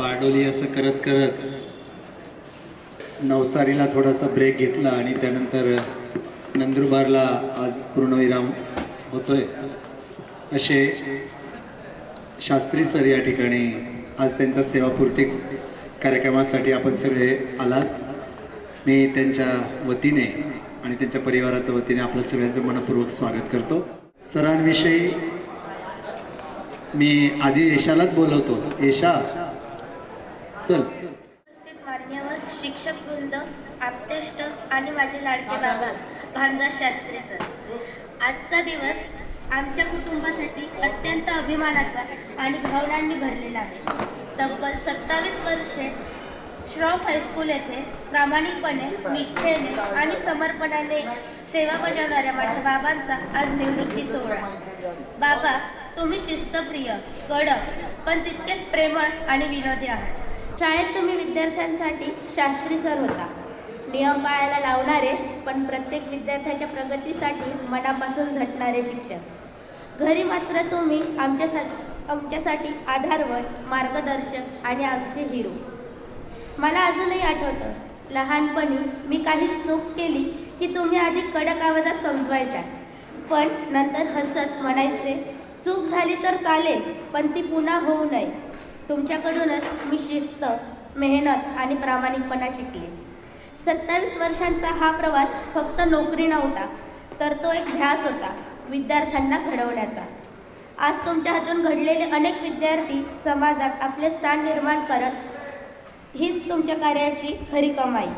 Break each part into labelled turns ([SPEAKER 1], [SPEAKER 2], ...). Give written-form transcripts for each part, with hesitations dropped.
[SPEAKER 1] बारडोली असं करत करत नवसारीला थोडासा ब्रेक घेतला आणि त्यानंतर नंदुरबारला आज पूर्णविराम होतोय। असे शास्त्री सर या ठिकाणी आज त्यांचा सेवापूर्ती कार्यक्रमासाठी आपण सगळे आलात। मी त्यांच्या वतीने आणि त्यांच्या परिवाराच्या वतीने आपलं सगळ्यांचं मनपूर्वक स्वागत करतो। सरांविषयी मी आधी येशालाच बोलवतो। येशा चल।
[SPEAKER 2] मान्यवर शिक्षक वृंद, आप्तेष्ट आणि माझे लाडके बाबा भानदास शास्त्री सर, आजचा दिवस आमच्या कुटुंबासाठी अत्यंत अभिमानाचा आणि भावनांनी भरलेला आहे। तब्बल 27 वर्षे श्रॉफ हायस्कूल येथे प्रामाणिकपणे, निष्ठेने आणि समर्पणाने सेवा बजावणाऱ्या माझ्या बाबांचा आज निवृत्ती सोहळा। बाबा, तुम्ही शिस्तप्रिय, कडक पण तितकेच प्रेमळ आणि विनोदी आहात। शाळेत तुम्ही विद्यार्थ्यांसाठी शास्त्री सर होता, नियम पाळायला लावणारे पण प्रत्येक विद्यार्थ्याच्या प्रगतीसाठी मनापासून झटणारे शिक्षक। घरी मात्र तुम्ही आमच्यासाठी आधारवड, मार्गदर्शक आणि आमचे हिरो। मला अजूनही आठवतं, लहानपणी मी काही चूक केली की तुम्ही आधी कडक आवाजात समजवायच्या, पण नंतर हसत म्हणायचे, चूक झाली तर चालेल पण ती पुन्हा होऊ नये। तुमच्याकडूनच मी शिस्त, मेहनत आणि प्रामाणिकपणा शिकले। 27 वर्षांचा हा प्रवास फक्त नोकरी नव्हता, तर तो एक ध्यास होता विद्यार्थ्यांना घडवण्याचा। आज तुमच्या हातून घडलेले अनेक विद्यार्थी समाजात आपले स्थान निर्माण करत, हीच तुमच्या कार्याची खरी कमाई।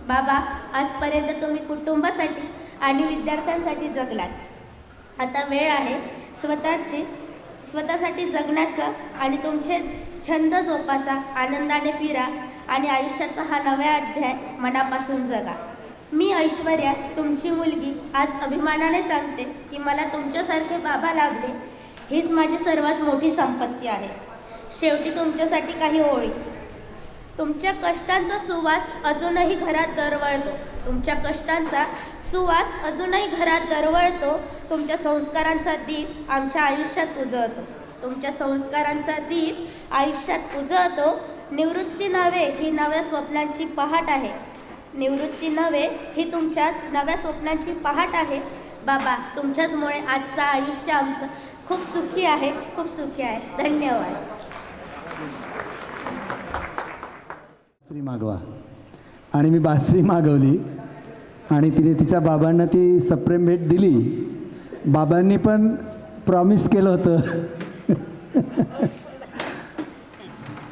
[SPEAKER 2] बाबा, आजपर्यंत तुम्ही कुटुंबासाठी आणि विद्यार्थ्यांसाठी जगलात। आता वेळ आहे स्वतःसाठी जगण्याचा आणि तुमचे छंद जोपासा, आनंदाने फिरा आणि आयुष्याचा हा नवा अध्याय मनापासून जगा। मी ऐश्वर्या, तुमची मुलगी, आज अभिमानाने सांगते की मला तुमच्यासारखे बाबा लाभले, हीच माझी सर्वात मोठी संपत्ती आहे। शेवटी तुमच्यासाठी काही ओळी। तुमच्या कष्टांचा सुवास अजूनही घरात दरवळतो, तुमच्या कष्टांचा सुवास अजूनही घरात दरवळतो। तुमच्या संस्कारांचा दीप आमच्या आयुष्यात उजळतो, तुमच्या संस्कारांचा दीप आयुष्यात उजळतो। निवृत्ती नव्हे ही नव्या स्वप्नांची पहाट आहे, निवृत्ती नव्हे ही तुमच्याच नव्या स्वप्नांची पहाट आहे। बाबा, तुमच्याचमुळे आजचं आयुष्य आमचं खूप सुखी आहे, खूप सुखी आहे। धन्यवाद।
[SPEAKER 1] बासरी मागवा आणि मी बासरी मागवली आणि तिने तिच्या बाबांना ती सप्रेम भेट दिली। बाबांनी पण प्रॉमिस केलं होतं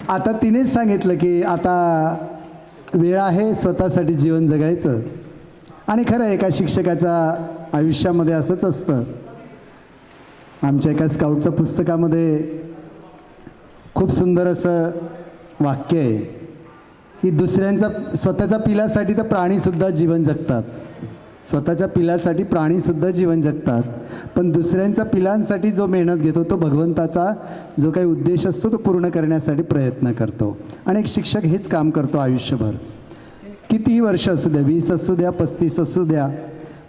[SPEAKER 1] आता तिनेच सांगितलं की आता वेळ आहे स्वतःसाठी जीवन जगायचं। आणि खरं एका शिक्षकाच्या आयुष्यामध्ये असंच असतं। आमच्या एका स्काउटच्या पुस्तकामध्ये खूप सुंदर असं वाक्य आहे की स्वतःच्या पिलासाठी तर प्राणीसुद्धा जीवन जगतात, स्वतःच्या पिलासाठी प्राणीसुद्धा जीवन जगतात, पण दुसऱ्यांच्या पिलांसाठी जो मेहनत घेतो तो भगवंताचा जो काही उद्देश असतो तो पूर्ण करण्यासाठी प्रयत्न करतो। आणि एक शिक्षक हेच काम करतो आयुष्यभर, कितीही वर्ष असू द्या, 20 असू द्या, 35 असू द्या,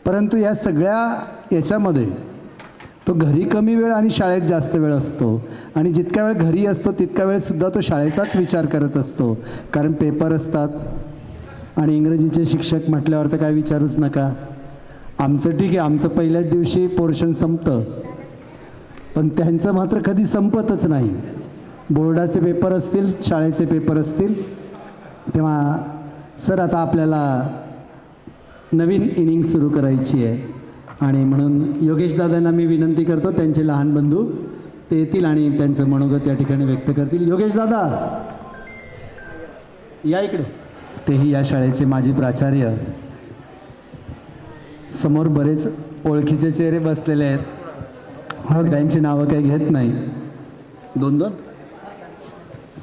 [SPEAKER 1] परंतु या सगळ्या याच्यामध्ये तो घरी कमी वेळ आणि शाळेत जास्त वेळ असतो। आणि जितका वेळ घरी असतो तितका वेळसुद्धा तो शाळेचाच विचार करत असतो, कारण पेपर असतात। आणि इंग्रजीचे शिक्षक म्हटल्यावर तर काय विचारूच नका। आमचं ठीक आहे, आमचं पहिल्याच दिवशी पोर्शन संपतं, पण त्यांचं मात्र कधी संपतच नाही। बोर्डाचे पेपर असतील, शाळेचे पेपर असतील, तेव्हा सर आता आपल्याला नवीन इनिंग सुरू करायची आहे आणि म्हणून योगेश दादांना मी विनंती करतो, त्यांचे लहान बंधू ते येतील आणि त्यांचं मनोगत या ठिकाणी व्यक्त करतील। योगेश दादा या इकडे। तेही या शाळेचे माजी प्राचार्य, समोर बरेच ओळखीचे चेहरे बसलेले आहेत, त्यांची नावं काही घेत नाही। 2-2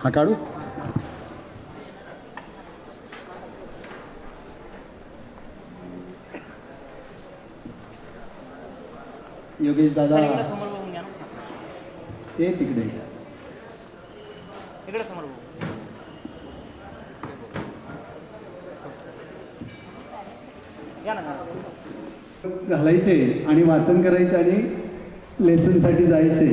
[SPEAKER 1] हा काढू। योगेश दादा ते तिकडे घालायचे आणि वाचन करायचे आणि लेसनसाठी जायचे।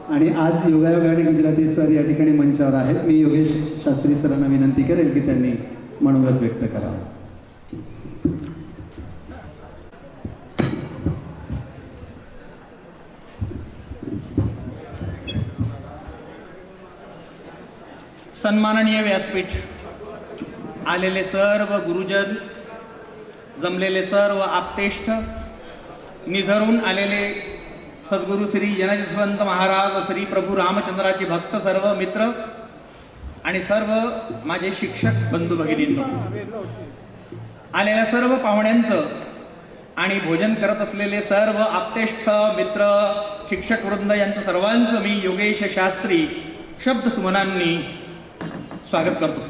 [SPEAKER 1] आणि आज योगायोगाने गुजराती सर या ठिकाणी मंचावर आहेत. मी योगेश शास्त्री सरांना विनंती करेल की त्यांनी मनोगत व्यक्त करावं.
[SPEAKER 3] सन्माननीय व्यासपीठ, आलेले सर्व गुरुजन, जमलेले सर्व आप्तेष्ट, निझरून आलेले सद्गुरू श्री जनजसवंत महाराज, श्री प्रभू रामचंद्राचे भक्त, सर्व मित्र आणि सर्व माझे शिक्षक बंधू भगिनींनो, आलेल्या सर्व पाहुण्यांचं आणि भोजन करत असलेले सर्व आप्तेष्ट मित्र, शिक्षक वृंद यांचं सर्वांचं मी योगेश शास्त्री शब्द सुमनांनी स्वागत करतो.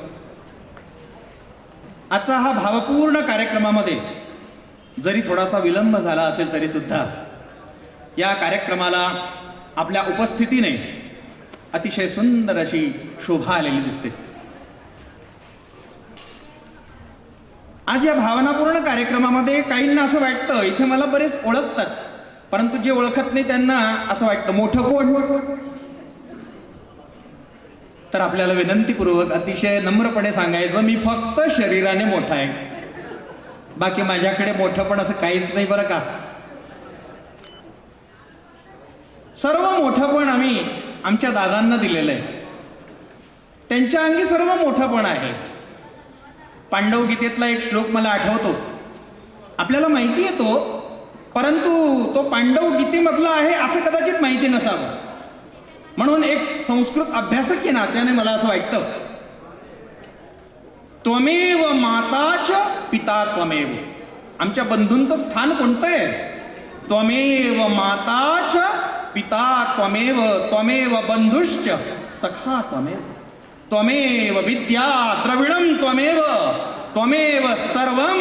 [SPEAKER 3] आजचा हा भावपूर्ण कार्यक्रमामध्ये जरी थोडासा विलंब झाला असेल तरी सुद्धा या कार्यक्रमाला आपल्या उपस्थितीने अतिशय सुंदर अशी शोभा आलेली दिसते. आज या भावनापूर्ण कार्यक्रमामध्ये काहींना असं वाटतं इथे मला बरेच ओळखतात, परंतु जे ओळखत नाही त्यांना असं वाटतं मोठं कोण. तर आपल्याला विनंतीपूर्वक अतिशय नम्रपणे सांगायचं, मी फक्त शरीराने मोठा आहे, बाकी माझ्याकडे मोठं पण असं काहीच नाही बरं का. सर्व मोठं पण आम्ही आमच्या दादांना दिलेलं आहे. त्यांच्या अंगी सर्व मोठं पण आहे. पांडव गीतेतला एक श्लोक मला आठवतो. आपल्याला माहिती आहे तो, परंतु तो पांडव गीतेमधला आहे असं कदाचित माहिती नसावं. म्हणून एक संस्कृत अभ्यासक या नात्याने मला असं वाटतं, त्वमेव माताच पिता त्वमेव. आमच्या बंधूंचं स्थान कोणतं आहे? त्वमेव माताच पिता त्वमेव, त्वमेव बंधुश्च सखा त्वमेव, त्वमेव विद्या द्रविणं त्वमेव, त्वमेव सर्वं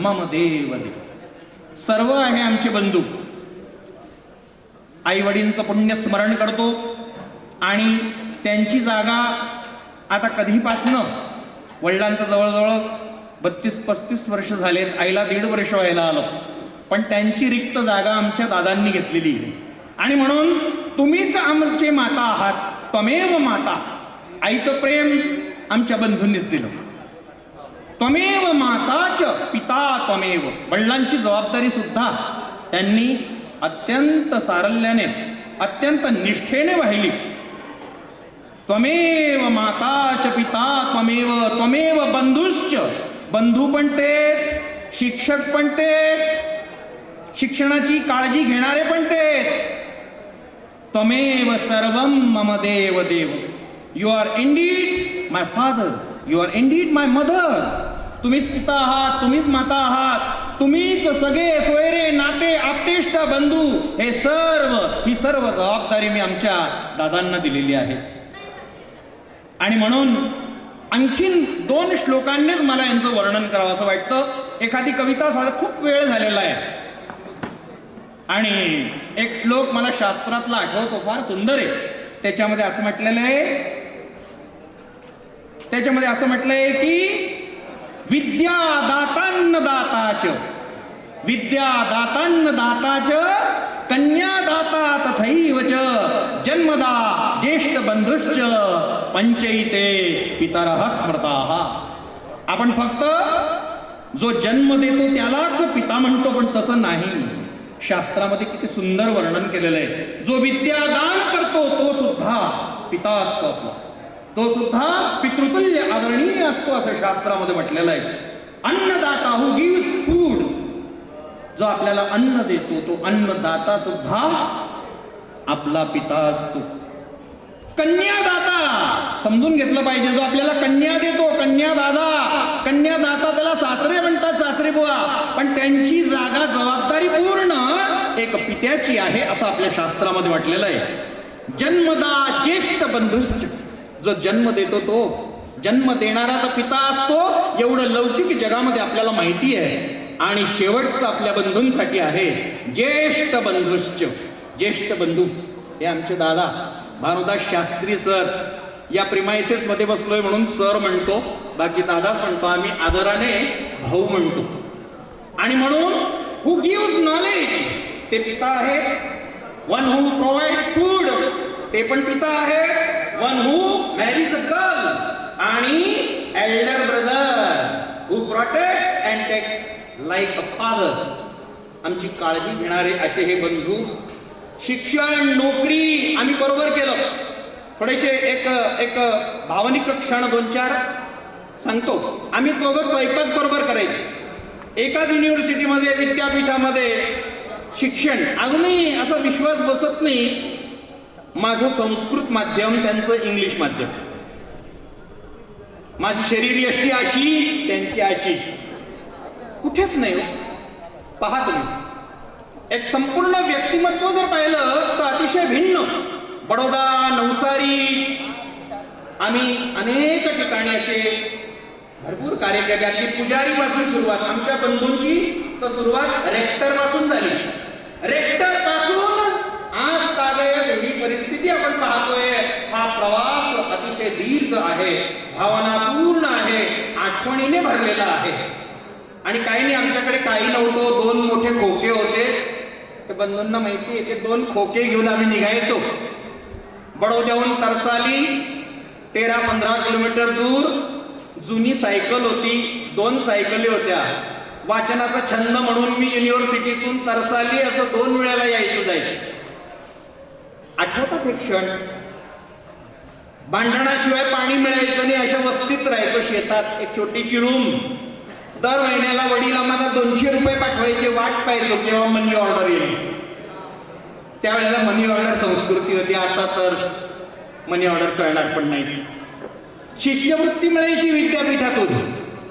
[SPEAKER 3] मम देव देव. सर्व आहे आमचे बंधू. आई वडीलचं पुण्य स्मरण करतो आणि त्यांची जागा आता कधीपासनं, वडिलांचं जवळजवळ 32-35 वर्ष झालेत, आईला 1.5 वर्ष व्हायला आलं, पण त्यांची रिक्त जागा आमच्या दादांनी घेतलेली आहे. आणि म्हणून तुम्हीच आमचे माता आहात, त्वमेव माता. आईचं प्रेम आमच्या बंधूंनीच दिलं. त्वमेव माताच पिता त्वमेव. वडिलांची जबाबदारी सुद्धा त्यांनी अत्यंत सारल्याने, अत्यंत निष्ठेने वाहिली. त्वमेव माताच पिता त्वमेव, त्वमेव बंधुश्च. बंधू पण तेच, शिक्षक पण तेच, शिक्षणाची काळजी घेणारे पण तेच. त्वमेव सर्वं मम देव देव. You are indeed my father, you are indeed my mother. तुम्हीच पिता आहात, तुम्हीच माता आहात, तुम्हीच सगळे सोयरे, नाते, आप्तेष्ट, बंधू, हे ही सर्व जबाबदारी मी आमच्या दादांना दिलेली आहे. आणि म्हणून आणखीन 2 श्लोकांनीच मला यांचं वर्णन करावं असं वाटतं. एखादी कविता साधा खूप वेळ झालेला आहे आणि एक श्लोक मला शास्त्रातला आठवतो, फार सुंदर आहे. त्याच्यामध्ये असं म्हटलंय की विद्या दातान्न दाताच, विद्या दातान्न दाताच, कन्यादाता तथैवच, जन्मदा ज्येष्ठ बंधुश्च, पंचैते पितरः स्मृताः. आपण फक्त जो जन्म देतो त्यालाच पिता म्हणतो, पण तसं नाही. शास्त्रामध्ये किती सुंदर वर्णन केलेलं आहे. जो विद्यादान करतो तो सुद्धा पिता असतो आपला, तो सुद्धा पितृतुल्य आदरणीय असतो असं शास्त्रामध्ये म्हटलेलं आहे. अन्नदाता हू गिव्स फूड, जो आपल्याला अन्न देतो तो अन्नदाता सुद्धा आपला पिता असतो. कन्यादाता समजून घेतलं पाहिजे, जो आपल्याला कन्या देतो, कन्यादाता त्याला सासरे म्हणतात, सासरे बुवा, पण त्यांची जागा जबाबदारी पूर्ण एक पित्याची आहे असं आपल्या शास्त्रामध्ये म्हटलेलं आहे. जन्मदा ज्येष्ठ बंधुश्च, जो जन्म देतो तो, जन्म देणारा तर पिता असतो, एवढं लौकिक जगामध्ये आपल्याला माहिती आहे. आणि शेवटचं आपल्या बंधूंसाठी आहे ज्येष्ठ बंधुश्च. ज्येष्ठ बंधू हे आमचे दादा भानुदास शास्त्री सर. या प्रिमायसेस मध्ये बसलोय म्हणून सर म्हणतो, बाकी दादाच म्हणतो, आम्ही आदराने भाऊ म्हणतो. आणि म्हणून हू गिव्स नॉलेज, ते पिता आहेत. वन हू प्रोव्हाइड्स फूड, ते पण पिता आहेत. One who marries a girl आणि elder brother who protects and take like a father. आमची काळजी घेणारे असे हे बंधू. शिक्षण नोकरी आम्ही बरोबर केलं. थोडेसे एक भावनिक क्षण 2-4 सांगतो. आम्ही दोघं स्वयंपाक बरोबर करायचे एकाच युनिव्हर्सिटीमध्ये, विद्यापीठामध्ये शिक्षण. अजूनही असा विश्वास बसत नाही, माझं संस्कृत माध्यम, त्यांचं इंग्लिश माध्यम. माझी शरीरी यष्टी अशी, त्यांची अशी, कुठेच नाही हो. पहा तुम्ही एक संपूर्ण व्यक्तिमत्व जर पाहिलं तर अतिशय भिन्न. बडोदा, नवसारी, आम्ही अनेक ठिकाणी असे भरपूर कार्य केले. अगदी पुजारी पासून सुरुवात, आमच्या बंधूंची तर सुरुवात रेक्टर पासून झाली. रेक्टर पासून आज तागत ही परिस्थिती आपण पाहतोय. हा प्रवास अतिशय दीर्घ आहे, भावनापूर्ण आहे, आठवणीने भरलेला आहे. आणि काही नाही, आमच्याकडे काही नव्हतं. 2 मोठे खोके होते. ते बंधूंना माहिती आहे, ते 2 खोके घेऊन आम्ही निघायचो. बडोद्याहून तरसाली 13-15 किलोमीटर दूर. जुनी सायकल होती, 2 सायकली होत्या. वाचनाचा छंद म्हणून मी युनिव्हर्सिटीतून तरसाली असं 2 वेळेला यायचो जायचं. आठवतात हे क्षण. भांडणाशिवाय पाणी मिळायचं नाही अशा वस्तीत राहायचो, शेतात एक छोटीशी रूम. दर महिन्याला वडील आम्हाला 200 रुपये पाठवायचे. वाट पाहायचो केव्हा मनी ऑर्डर येईल. त्यावेळेला मनी ऑर्डर संस्कृती होती. आता तर मनी ऑर्डर कळणार पण नाही. शिष्यवृत्ती मिळायची विद्यापीठातून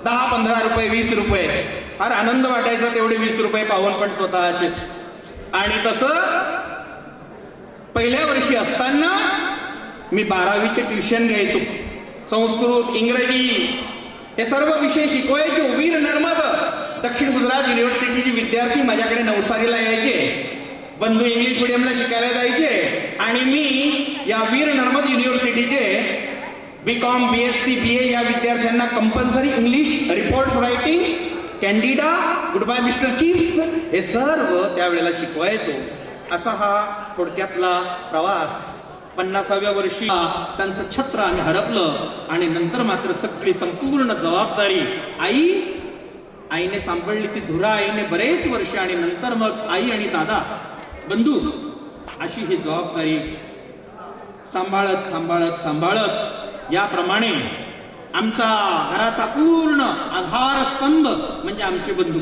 [SPEAKER 3] 10-15 रुपये, 20 रुपये. फार आनंद वाटायचा तेवढे 20 रुपये पाहून पण स्वतःचे. आणि तसं पहिल्या वर्षी असताना मी 12वीचे ट्युशन घ्यायचो. संस्कृत, इंग्रजी हे सर्व विषय शिकवायचो. वीर नर्मद दक्षिण गुजरात युनिव्हर्सिटीचे विद्यार्थी माझ्याकडे नवसारीला यायचे. बंधू इंग्लिश मिडियमला शिकायला जायचे आणि मी या वीर नर्मद युनिव्हर्सिटीचे BCom, BSc, BA या विद्यार्थ्यांना compulsory English, reports writing, Candida, goodbye mister Chips हे सर्व त्यावेळेला शिकवायचो. असा हा थोडक्यातला प्रवास. 50व्या वर्षी त्यांचं छत्र आम्ही हरपलं आणि नंतर मात्र सगळी संपूर्ण जबाबदारी आईने सांभाळली. ती धुरा आईने बरेच वर्ष आणि नंतर मग आई आणि दादा बंधू अशी ही जबाबदारी सांभाळत सांभाळत सांभाळत याप्रमाणे आमचा घराचा पूर्ण आधारस्तंभ म्हणजे आमचे बंधू.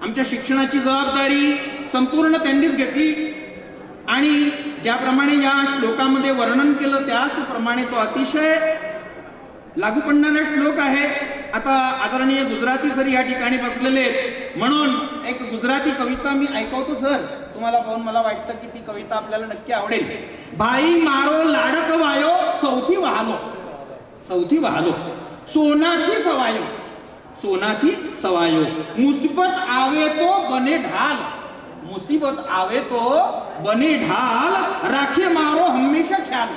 [SPEAKER 3] आमच्या शिक्षणाची जबाबदारी संपूर्ण त्यांनीच घेतली. आणि ज्याप्रमाणे या श्लोकामध्ये वर्णन केलं त्याचप्रमाणे तो अतिशय लागू पडणारा श्लोक आहे. आता आदरणीय गुजराती सर या ठिकाणी बसलेले आहेत म्हणून एक गुजराती कविता मी ऐकवतो सर. तुम्हाला पाहून मला वाटतं की ती कविता आपल्याला नक्की आवडेल. भाई मारो लाडक वायो चौथी वाहलो, चौथी वाहलो सोनाथी सवायो, सोनाथी सवायो मुसीबत आवे तो बने ढाल, मुसीबत आवे तो बने ढाल राखे मारो हमेशा ख्याल,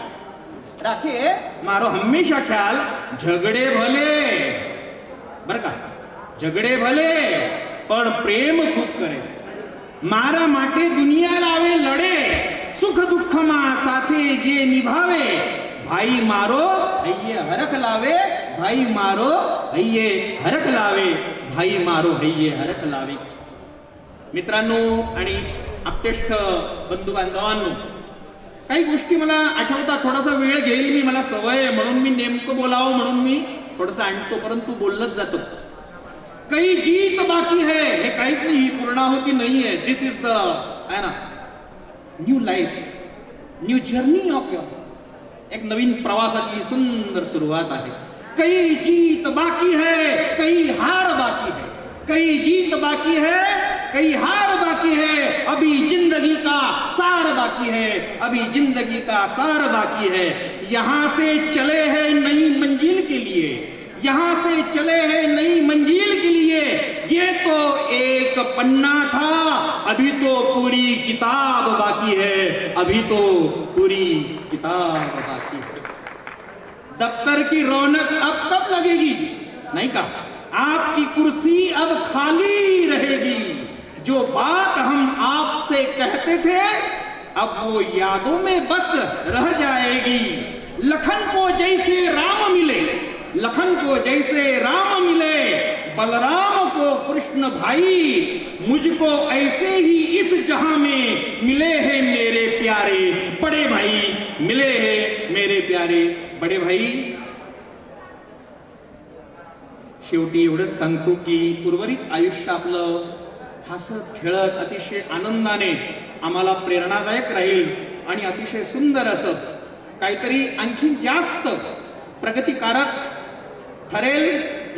[SPEAKER 3] राखे मारो हमेशा ख्याल. झगडे भले बर का, झगडे भले पण प्रेम खूप करे. मारा माटे दुनिया लावे लडे, सुख दुःख मा साथे जे निभावे. भाई मारो हय्ये हरख लावे, भाई मारो हय्ये हरख लावे, भाई मारो हय्ये हरख लावे. मित्रांनो आणि आप्तेष्ठ बंधू बांधवांनो, काही गोष्टी मला आठवतात. थोडासा वेळ घेईल मी, मला सवय आहे म्हणून मी नेमकं बोलावं म्हणून मी थोडंसं आणतो, परंतु बोललंच जातो. काही जीत बाकी है, हे काहीच नाही, ही पूर्णाहुती नाही आहे. दिस इज द आहे ना new life, new journey of your. एक नवीन प्रवासाची सुंदर सुरुवात आहे. काही जीत बाकी है, काही हार बाकी है, काही जीत बाकी है, कई हार बाकी है, अभी जिंदगी का सार बाकी है, अभी जिंदगी का सार बाकी है. यहां से चले हैं नई मंजिल के लिए, यहां से चले हैं नई मंजिल के लिए. ये तो एक पन्ना था, अभी तो पूरी किताब बाकी है, अभी तो पूरी किताब बाकी है. दफ्तर की रौनक अब तब लगेगी नहीं का, आपकी कुर्सी अब खाली रहेगी. जो बात हम आपसे कहते थे अब वो यादों में बस रह जाएगी। लखन को जैसे राम मिले, लखन को जैसे राम मिले, बलराम को कृष्ण भाई, मुझको ऐसे ही इस जहां में मिले हैं मेरे प्यारे बड़े भाई, मिले हैं मेरे प्यारे बड़े भाई। शेवटी एवढंच सांगतो की उर्वरित आयुष्य आपलं हसत खेळत अतिशय आनंदाने आम्हाला प्रेरणादायक राहील आणि अतिशय सुंदर असं काहीतरी आणखी जास्त प्रगतिकारक ठरेल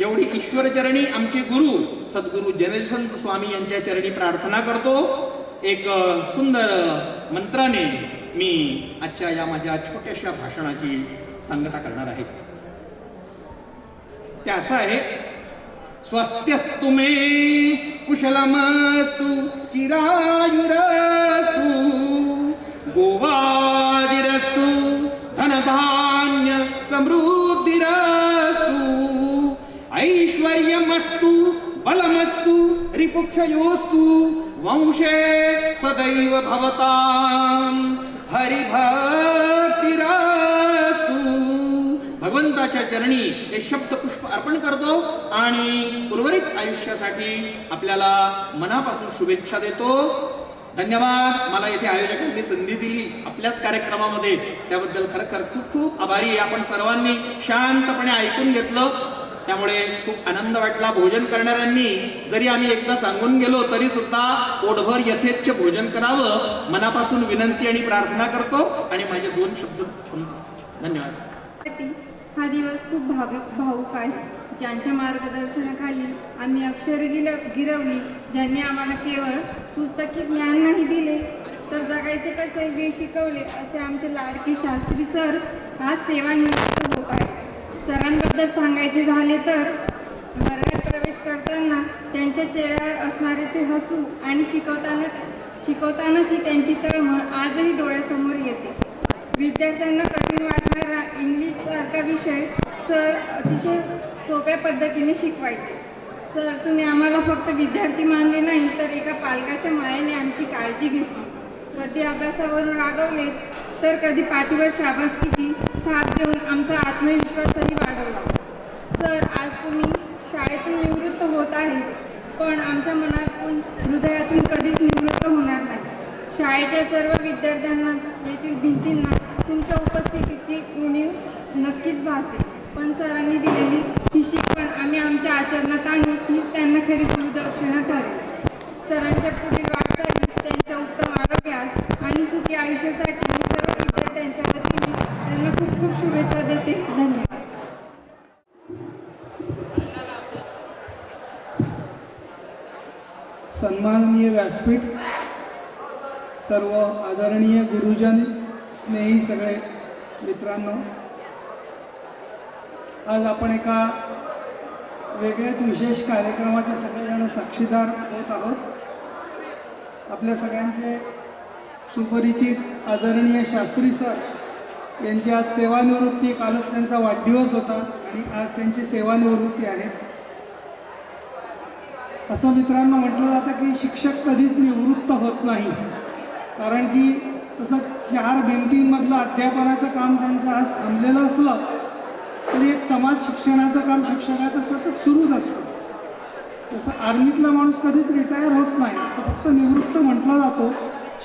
[SPEAKER 3] एवढी ईश्वरचरणी आमचे गुरु सद्गुरु जनसंत स्वामी यांच्या चरणी प्रार्थना करतो। एक सुंदर मंत्राने मी आजच्या या माझ्या छोट्याशा भाषणाची सांगता करणार आहे। ते असं आहे, स्वस्त्यस्तु मे कुशलमस्तु चिरायुरस्तु गोवादिरस्तु धनधान्य समृद्धिरस्तु ऐश्वर्यमस्तु बलमस्तु रिपुक्षयोस्तु वंशे सदैव भवतां हरिभक्तिरस्तु। भगवंताच्या चरणी हे शब्द पुष्प अर्पण करतो आणि उर्वरित आयुष्यासाठी आपल्याला मनापासून शुभेच्छा देतो। धन्यवाद। मला येथे आयोजकांनी संधी दिली आपल्याच कार्यक्रमामध्ये, त्याबद्दल खरखर खूप खूप आभारी आहे। आपण सर्वांनी शांतपणे ऐकून घेतलं, त्यामुळे खूप आनंद वाटला। भोजन करणाऱ्यांनी जरी आम्ही एकदा सांगून गेलो तरी सुद्धा पोटभर यथेच्छ भोजन करावं मनापासून विनंती आणि प्रार्थना करतो आणि माझे 2 शब्द धन्यवाद।
[SPEAKER 4] हा दिवस खूप भावुक आहे। ज्यांच्या मार्गदर्शनाखाली आम्ही अक्षरे गिरवली, ज्यांनी आम्हाला केवळ पुस्तकी ज्ञान नाही दिले तर जगायचे कसे हे शिकवले, असे आमचे लाडके शास्त्री सर आज सेवानिवृत्त होत आहेत। सरांबद्दल सांगायचे झाले तर वर्गात प्रवेश करताना त्यांच्या चेहऱ्यावर असणारे ते हसू आणि शिकवतानाची त्यांची तळमळ आजही डोळ्यासमोर येते। विद्यार्थ्यांना कठीण वाटणारा इंग्लिशसारखा विषय सर अतिशय सोप्या पद्धतीने शिकवायचे। सर, तुम्ही आम्हाला फक्त विद्यार्थी मानले नाही तर एका पालकाच्या मायेने आमची काळजी घेतली। कधी अभ्यासावरून रागवले तर कधी पाठीवर शाबासकीची थाप देऊन आमचा आत्मविश्वासही वाढवला। सर, आज तुम्ही शाळेतून निवृत्त होत आहे, पण आमच्या मनातून हृदयातून कधीच निवृत्त होणार नाही। शाळेच्या सर्व विद्यार्थ्यांना येथील भिंतींना तुमच्या उपस्थितीची उणीव नक्कीच भासेल, पण सरांनी दिलेली ही शिकवण आम्ही आमच्या आचरणात आणू हीच त्यांना खरी गुरुदक्षिणा ठरेल। सरांच्या पुढील वाटचालीस, त्यांच्या उत्तम आरोग्यास आणि सुखी आयुष्यासाठी मी सर्व विद्यार्थ्यांच्या वतीने त्यांना खूप खूप शुभेच्छा देते। धन्यवाद।
[SPEAKER 5] सन्माननीय व्यासपीठ, सर्व आदरणीय गुरुजन, स्नेही सगळे मित्रांनो, आज आपण एका वेगळ्याच विशेष कार्यक्रमाचे सगळेजण साक्षीदार होत आहोत। आपल्या सगळ्यांचे सुपरिचित आदरणीय शास्त्री सर यांची आज सेवानिवृत्ती, कालच त्यांचा वाढदिवस होता आणि आज त्यांची सेवानिवृत्ती आहे। असं मित्रांनो म्हटलं जातं की शिक्षक कधीच निवृत्त होत नाही, कारण की तसं 4 भिंतींमधलं अध्यापनाचं काम त्यांचं आज थांबलेलं असलं तरी एक समाज शिक्षणाचं काम शिक्षकाचं सतत सुरूच असतं। तसं आर्मीतला माणूस कधीच रिटायर होत नाही, तो फक्त निवृत्त म्हटला जातो।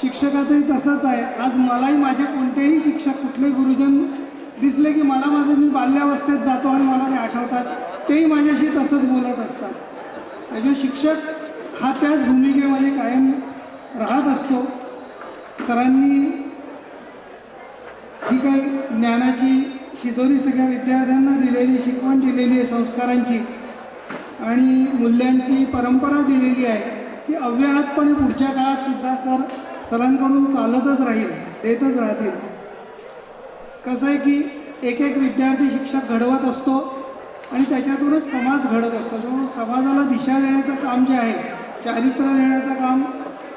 [SPEAKER 5] शिक्षकाचंही तसंच आहे। आज मलाही माझे कोणतेही शिक्षक, कुठले गुरुजन दिसले की मी बाल्यावस्थेत जातो आणि मला ते आठवतात, तेही माझ्याशी तसंच बोलत असतात। म्हणजे शिक्षक हा त्याच भूमिकेमध्ये कायम राहत असतो। सरांनी जी काही ज्ञानाची शिदोरी सगळ्या विद्यार्थ्यांना दिलेली, शिकवण दिलेली आहे संस्कारांची आणि मूल्यांची परंपरा दिलेली आहे, ती अव्याहतपणे पुढच्या काळात सुद्धा सरांकडून चालतच राहील, देतच राहतील। कसं आहे की एक एक विद्यार्थी शिक्षक घडवत असतो आणि त्याच्यातूनच समाज घडत असतो। त्यामुळे समाजाला दिशा देण्याचं काम जे आहे, चारित्र्य देण्याचं काम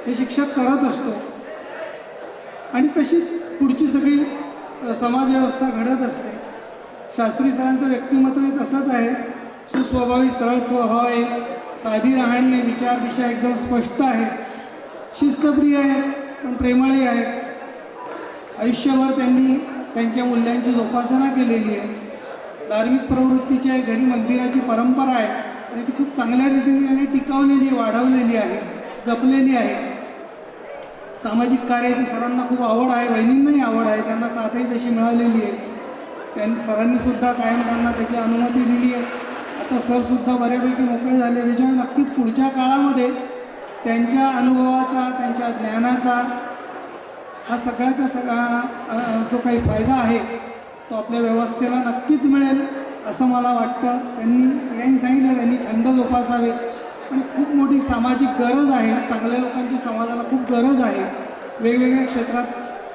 [SPEAKER 5] हे शिक्षक करत असतो आणि तशीच पुढची सगळी समाजव्यवस्था घडत असते। शास्त्री सरांचं व्यक्तिमत्वही तसंच आहे। सुस्वभावी, सरळ स्वभाव आहे, साधी राहणी आहे, विचार दिशा एकदम स्पष्ट आहे, शिस्तप्रिय आहे पण प्रेमळही आहे। आयुष्यभर त्यांनी त्यांच्या मूल्यांची जोपासना केलेली आहे. धार्मिक प्रवृत्तीची आहे, घरी मंदिराची परंपरा आहे आणि ती खूप चांगल्या रीतीने त्यांनी टिकवलेली, वाढवलेली आहे, जपलेली आहे. सामाजिक कार्याची सरांना खूप आवड आहे, वहिनींनाही आवड आहे, त्यांना साथही तशी मिळालेली आहे. सरांनी सुद्धा कायम त्यांना त्याची अनुमती दिली आहे. आता सरसुद्धा बऱ्यापैकी मोकळे झाले. त्याच्यामुळे नक्कीच पुढच्या काळामध्ये त्यांच्या अनुभवाचा, त्यांच्या ज्ञानाचा हा सगळ्याचा सगळा जो काही फायदा आहे तो आपल्या व्यवस्थेला नक्कीच मिळेल असं मला वाटतं. त्यांनी सगळ्यांनी सांगितलं त्यांनी छंद जोपासावे आणि खूप मोठी सामाजिक गरज आहे. चांगल्या लोकांची समाजाला खूप गरज आहे. वेगवेगळ्या क्षेत्रात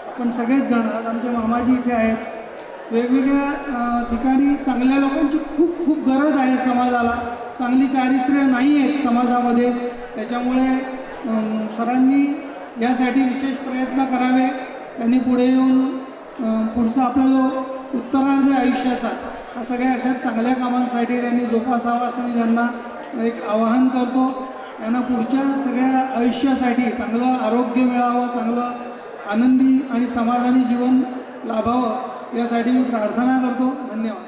[SPEAKER 5] आपण सगळेच जण, आज आमचे मामाजी इथे आहेत, वेगवेगळ्या ठिकाणी चांगल्या लोकांची खूप खूप गरज आहे समाजाला. चांगली चारित्र्य नाही आहेत समाजामध्ये. त्याच्यामुळे सरांनी यासाठी विशेष प्रयत्न करावे. त्यांनी पुढे येऊन पुढचा आपला जो उत्तरार्ध आयुष्याचा हा सगळ्या अशा चांगल्या कामांसाठी त्यांनी जोपासावा असं मी त्यांना एक आवाहन करतो. त्यांना पुढच्या सगळ्या आयुष्यासाठी चांगलं आरोग्य मिळावं, चांगलं आनंदी आणि समाधानी जीवन लाभावं यासाठी मी प्रार्थना करतो. धन्यवाद.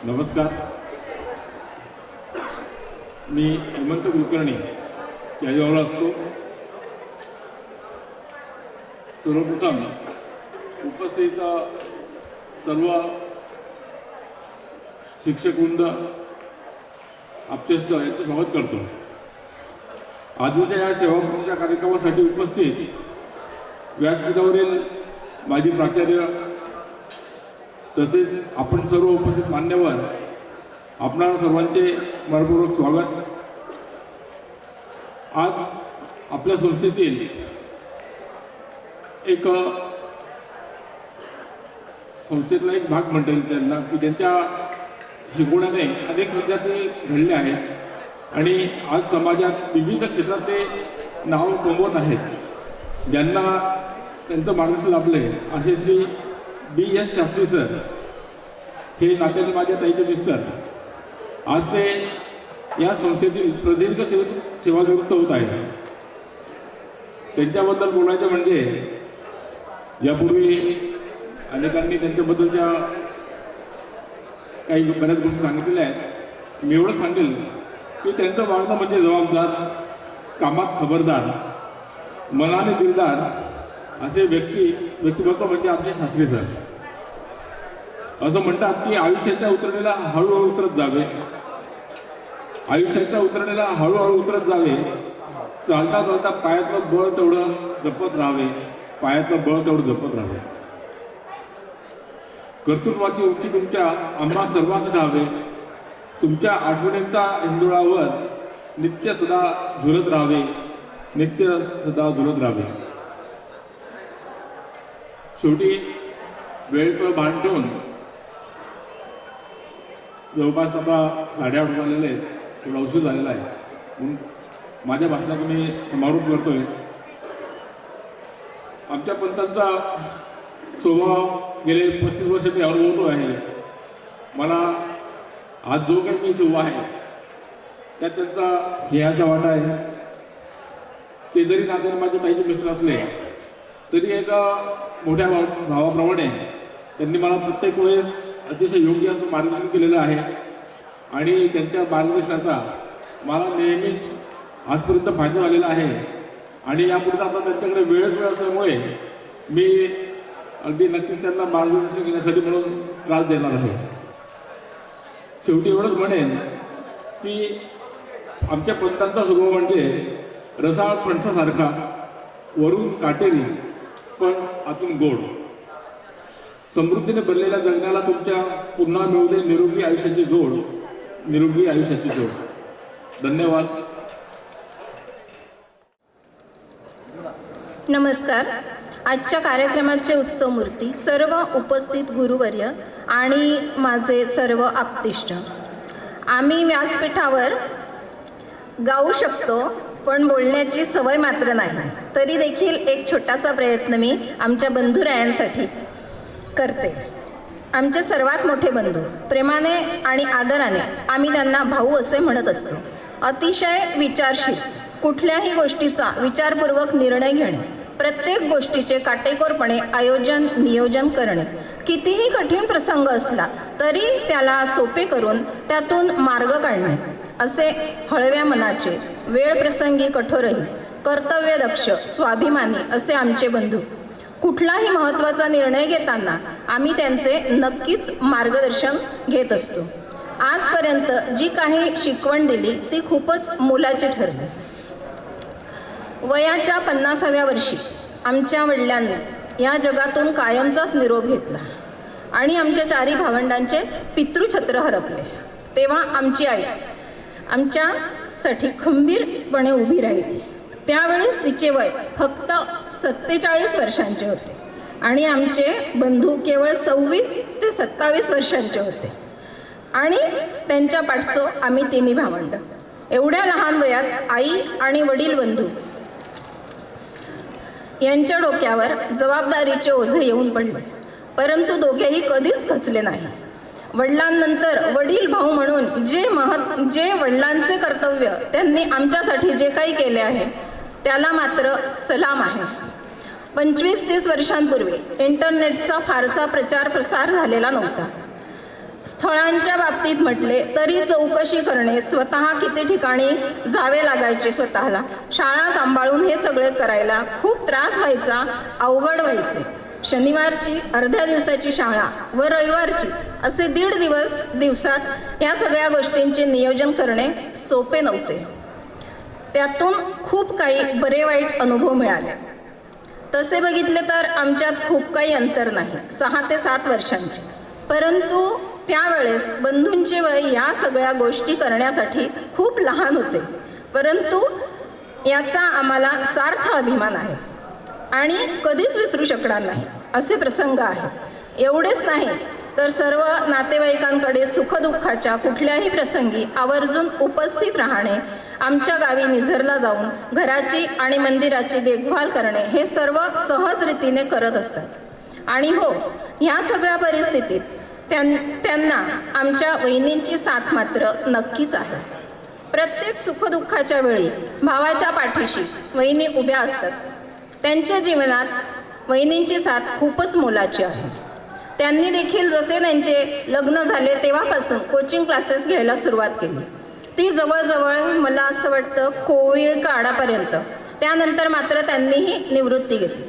[SPEAKER 6] नमस्कार, मी हेमंत कुलकर्णी केळगावला असतो. सर्वप्रथम उपस्थित सर्व शिक्षकवृंद, आप्तेष्ट यांचं स्वागत करतो. आजच्या या सेवापूर्तीच्या कार्यक्रमासाठी उपस्थित व्यासपीठावरील माजी प्राचार्य तसेच आपण सर्व उपस्थित मान्यवर, आपणा सर्वांचे मनपूर्वक स्वागत. आज आपल्या संस्थेतील एक संस्थेतला एक भाग म्हणता येईल त्यांना की त्यांच्या शिकवण्याने अनेक विद्यार्थी घडले आहेत आणि आज समाजात विविध क्षेत्रात ते नाव कमवत आहेत. ज्यांना त्यांचं मार्गदर्शन लाभले असे श्री B.S. शास्त्री सर, हे नात्याने माझ्या ताईचे मिस्टर, आज ते या संस्थेतील प्रदीर्घ सेवानिवृत्त होत आहेत. त्यांच्याबद्दल बोलायचं म्हणजे यापूर्वी अनेकांनी त्यांच्याबद्दलच्या काही बऱ्याच गोष्टी सांगितलेल्या आहेत. मी एवढं सांगेल की त्यांचं वागणं म्हणजे जबाबदार, कामात खबरदार, मनाने दिलदार असे व्यक्तिमत्व म्हणजे आमचे शास्त्री सर. असं म्हणतात की आयुष्याच्या उतरणीला हळूहळू उतरत जावे, आयुष्याच्या उतरणीला हळूहळू उतरत जावे, चालता चालता पायातलं बळ तेवढं जपत राहावे, पायातलं बळ तेवढं जपत राहावे. कर्तृत्वाची उंची तुमच्या आम्हा सर्वांस राहावे, तुमच्या आठवणींचा हिंदुळावर नित्य सदा झुलत राहावे, नित्य सदा झुलत राहावे. शेवटी वेळेचं भान ठेवून जवळपास आता 8:30 झालेले आहेत, थोडा उशीर झालेला आहे म्हणून माझ्या भाषणाचा मी समारोप करतोय. आमच्या पंथांचा स्वभाव गेले 35 वर्ष मी अनुभवतो आहे. मला आज जो काही मी उभा आहे त्यात त्यांचा स्नेहाचा वाटा आहे. ते जरी नात्याने माझ्या ताईचे मिस्टर असले तरी एका मोठ्या भावाप्रमाणे त्यांनी मला प्रत्येक वेळेस अतिशय योग्य असं मार्गदर्शन केलेलं आहे आणि त्यांच्या मार्गदर्शनाचा मला नेहमीच आजपर्यंत फायदा झालेला आहे. आणि यापुढे आता त्यांच्याकडे वेळच वेळ असल्यामुळे मी अगदी नक्कीच त्यांना मार्गदर्शन घेण्यासाठी म्हणून त्रास देणार आहे. शेवटी एवढंच म्हणेन की आमच्या पंथांचा स्वभाव म्हणजे रसाळ फणसासारखा, वरून काटेरी पण आतून गोड. समृद्धीने भरलेल्या जगण्याला तुमच्या पुन्हा मिळू दे निरोगी आयुष्याची जोड, निरोगी आयुष्याची जोड. धन्यवाद.
[SPEAKER 7] नमस्कार. आजच्या कार्यक्रमाचे उत्सव मूर्ती, सर्व उपस्थित गुरुवर्य आणि माझे सर्व आप्तेष्ट, आम्ही व्यासपीठावर गाऊ शकतो पण बोलण्याची सवय मात्र नाही. तरी देखील एक छोटासा प्रयत्न मी आमच्या बंधुरायांसाठी करते. आमचे सर्वात मोठे बंधू. प्रेमाने आणि आदराने आम्ही त्यांना भाऊ असे म्हणत असतो. अतिशय विचारशील, कुठल्याही गोष्टीचा विचारपूर्वक निर्णय घेणे, प्रत्येक गोष्टीचे काटेकोरपणे आयोजन नियोजन करणे, कितीही कठीण प्रसंग असला तरी त्याला सोपे करून त्यातून मार्ग काढणे, असे हळव्या मनाचे, वेळ प्रसंगी कठोरही, कर्तव्यदक्ष, स्वाभिमानी असे आमचे बंधू. कुठलाही महत्त्वाचा निर्णय घेताना आम्ही त्यांचे नक्कीच मार्गदर्शन घेत असतो. आजपर्यंत जी काही शिकवण दिली ती खूपच मोलाची ठरली. वयाच्या 50व्या वर्षी आमच्या वडिलांनी या जगातून कायमचाच निरोप घेतला आणि आमच्या 4 भावंडांचे पितृछत्र हरपले. तेव्हा आमची आई आमच्यासाठी खंबीरपणे उभी राहिली. त्यावेळेस तिचे वय फक्त 47 वर्षांचे होते आणि आमचे बंधू केवळ 26 ते 27 वर्षांचे होते आणि त्यांच्या पाठचो आम्ही 3 भावंड. एवढ्या लहान वयात आई आणि वडील बंधू यांच्या डोक्यावर जबाबदारीचे ओझे येऊन पडले, परंतु दोघेही कधीच खचले नाही. वडिलांनंतर वडील भाऊ म्हणून जे वडिलांचे कर्तव्य त्यांनी आमच्यासाठी जे काही केले आहे त्याला मात्र सलाम आहे. 25-30 वर्षांपूर्वी इंटरनेटचा फारसा प्रचार प्रसार झालेला नव्हता. स्थळांच्या बाबतीत म्हटले तरी चौकशी करणे, स्वतः किती ठिकाणी जावे लागायचे, स्वतःला शाळा सांभाळून हे सगळे करायला खूप त्रास व्हायचा, अवघड व्हायचे. शनिवारची अर्ध्या दिवसाची शाळा व रविवारची असे 1.5 दिवसात या सगळ्या गोष्टींचे नियोजन करणे सोपे नव्हते. त्यातून खूप काही बरे वाईट अनुभव मिळाले. तसे बघितले तर आमच्यात खूप काही अंतर नाही, 6 ते 7 वर्षांचे. परंतु त्यावेळेस बंधूंचे वय या सगळ्या गोष्टी करण्यासाठी खूप लहान होते, परंतु याचा आम्हाला सार्थ अभिमान आहे आणि कधीच विसरू शकणार नाही असे प्रसंग आहेत. एवढेच नाही तर सर्व नातेवाईकांकडे सुखदुःखाच्या कुठल्याही प्रसंगी आवर्जून उपस्थित राहणे, आमच्या गावी निझरला जाऊन घराची आणि मंदिराची देखभाल करणे हे सर्व सहज रीतीने करत असतात. आणि हो, ह्या सगळ्या परिस्थितीत त्यांना आमच्या वहिनींची साथ मात्र नक्कीच आहे. प्रत्येक सुखदुःखाच्या वेळी भावाच्या पाठीशी वहिनी उभ्या असतात. त्यांच्या जीवनात वहिनींची साथ खूपच मोलाची आहे. त्यांनी देखील जसे त्यांचे लग्न झाले तेव्हापासून कोचिंग क्लासेस घ्यायला सुरुवात केली. ती जवळजवळ मला असं वाटतं कोविड काळापर्यंत. त्यानंतर मात्र त्यांनीही निवृत्ती घेतली.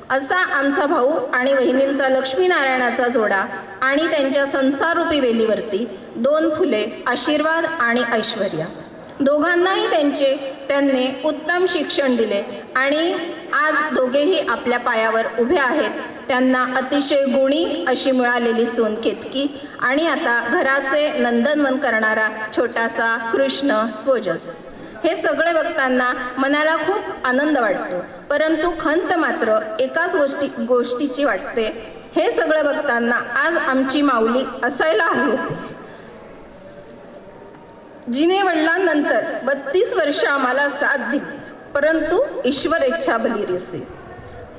[SPEAKER 7] असा आमचा भाऊ आणि वहिनींचा लक्ष्मीनारायणाचा जोडा आणि त्यांच्या संसाररूपी वेलीवरती 2 फुले, आशीर्वाद आणि ऐश्वर्या. दोघांनाही त्यांनी उत्तम शिक्षण दिले आणि आज दोघेही आपल्या पायावर उभे आहेत. त्यांना अतिशय गुणी अशी मिळालेली सून केतकी आणि आता घराचे नंदनवन करणारा छोटासा कृष्ण स्वोजस. हे सगळे बघताना मनाला खूप आनंद वाटतो, परंतु खंत मात्र एकाच गोष्टीची वाटते. हे सगळं बघताना आज आमची माऊली असायला हवी होती, जिने वडिलांनंतर 32 वर्ष आम्हाला साथ दिली, परंतु ईश्वर इच्छा बलिरी असते.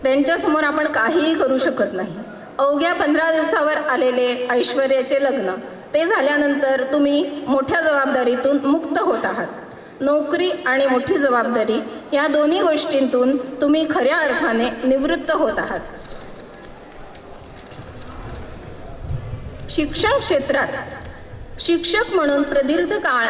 [SPEAKER 7] त्यांच्यासमोर आपण काहीही करू शकत नाही. अवघ्या 15 दिवसावर आलेले ऐश्वर्याचे लग्न, ते झाल्यानंतर तुम्ही मोठ्या जबाबदारीतून मुक्त होत आहात. नोकरी आणि मोठी जबाबदारी या दोन्ही गोष्टींतून तुम्ही खऱ्या अर्थाने निवृत्त होत आहात. शिक्षण क्षेत्रात शिक्षक म्हणून प्रदीर्घ काळ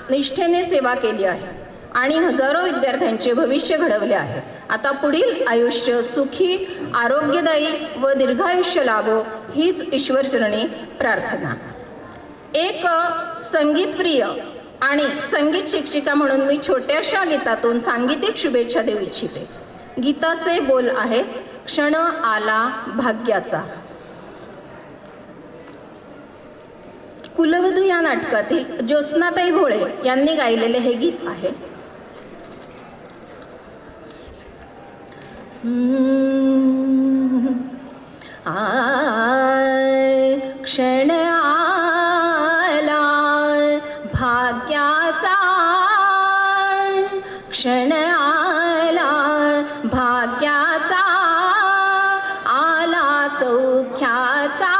[SPEAKER 7] निष्ठेने सेवा केली आहे आणि हजारो विद्यार्थ्यांचे भविष्य घडवले आहे. आता पुढील आयुष्य सुखी, आरोग्यदायी व दीर्घायुष्य लाभो हीच ईश्वरचरणी प्रार्थना. एक संगीतप्रिय आणि संगीत शिक्षिका म्हणून मी छोट्याशा गीतातून सांगीतिक शुभेच्छा देऊ इच्छिते. गीताचे बोल आहेत, क्षण आला भाग्याचा. कुलवधू या नाटकातील ज्योत्स्नाताई भोळे यांनी गायलेले हे गीत आहे. क्षण आला भाग्याचा, क्षण आला भाग्याचा, आला सौख्याचा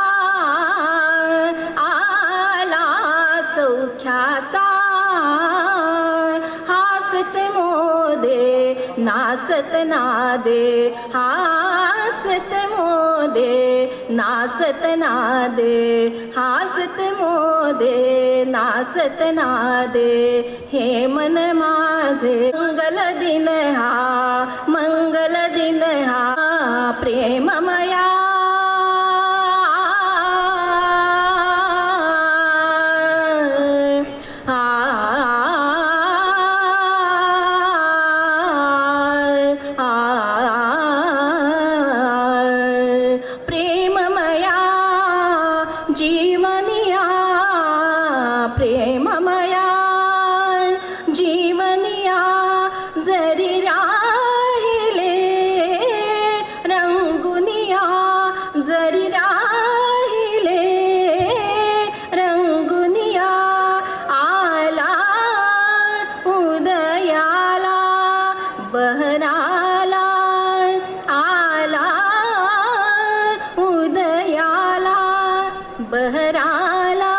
[SPEAKER 7] नाचत नादे हासत मोदे नाचत नादे हासत मोदे नाचत नादे हे मन माझे मंगल दिन हा प्रेममया प्रेममया जीवनिया प्रेममया जीवनिया जरी राहिले रंगुनिया जरी राहिले रंगुनिया आला उदयाला बहराला आला उदयाला बहराला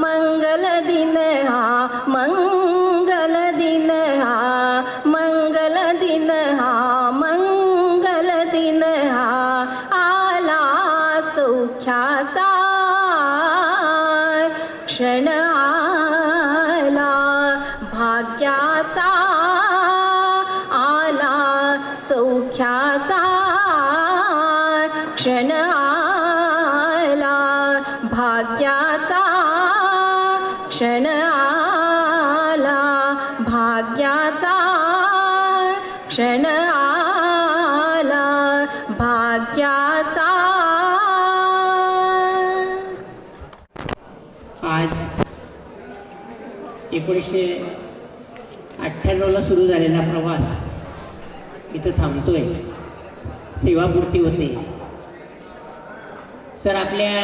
[SPEAKER 7] मंगल दिन हा मंगल दिन हा मंगल दिन हा मंगल दिन हा आला सौख्याचा क्षण आला भाग्याचा आला सौख्याचा क्षण आला भाग्याचा क्षण आला भाग्याचा क्षण आला भाग्याचा.
[SPEAKER 8] आज 1998ला सुरू झालेला प्रवास इथं थांबतोय. सेवापूर्ती होते. सर, आपल्या